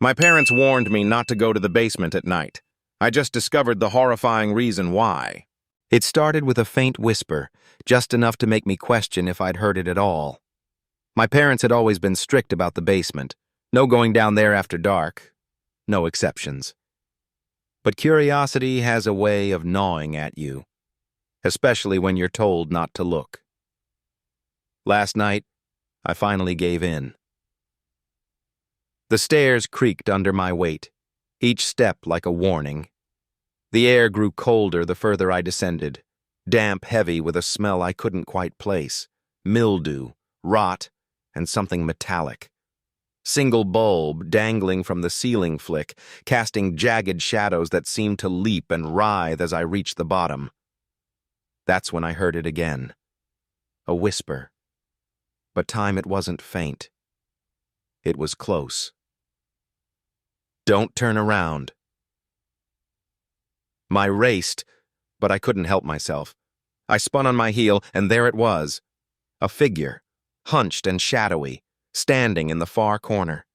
My parents warned me not to go to the basement at night. I just discovered the horrifying reason why. It started with a faint whisper, just enough to make me question if I'd heard it at all. My parents had always been strict about the basement. No going down there after dark. No exceptions. But curiosity has a way of gnawing at you, especially when you're told not to look. Last night, I finally gave in. The stairs creaked under my weight, each step like a warning. The air grew colder the further I descended, damp, heavy with a smell I couldn't quite place, mildew, rot, and something metallic. Single bulb dangling from the ceiling flick, casting jagged shadows that seemed to leap and writhe as I reached the bottom. That's when I heard it again. A whisper. But time it wasn't faint. It was close. Don't turn around. I raced, but I couldn't help myself. I spun on my heel, and there it was. A figure, hunched and shadowy, standing in the far corner.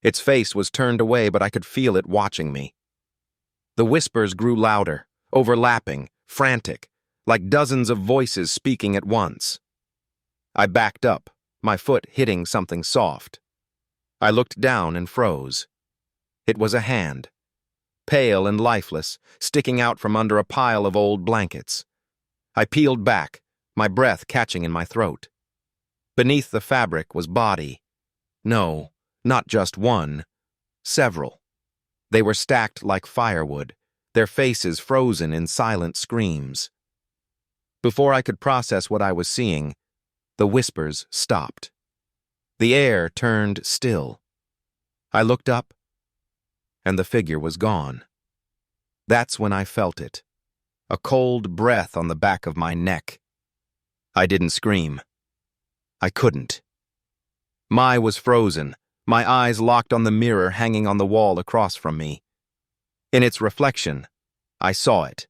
Its face was turned away, but I could feel it watching me. The whispers grew louder, overlapping, frantic, like dozens of voices speaking at once. I backed up, my foot hitting something soft. I looked down and froze. It was a hand, pale and lifeless, sticking out from under a pile of old blankets. I peeled back, my breath catching in my throat. Beneath the fabric was body. No, not just one. Several. They were stacked like firewood, their faces frozen in silent screams. Before I could process what I was seeing, the whispers stopped. The air turned still. I looked up, and the figure was gone. That's when I felt it. A cold breath on the back of my neck. I didn't scream. I couldn't. I was frozen, my eyes locked on the mirror hanging on the wall across from me. In its reflection, I saw it.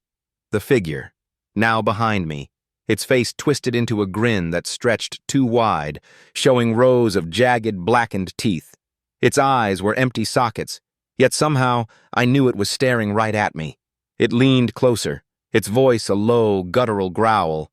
The figure, now behind me, its face twisted into a grin that stretched too wide, showing rows of jagged, blackened teeth. Its eyes were empty sockets, yet somehow I knew it was staring right at me. It leaned closer, its voice a low, guttural growl,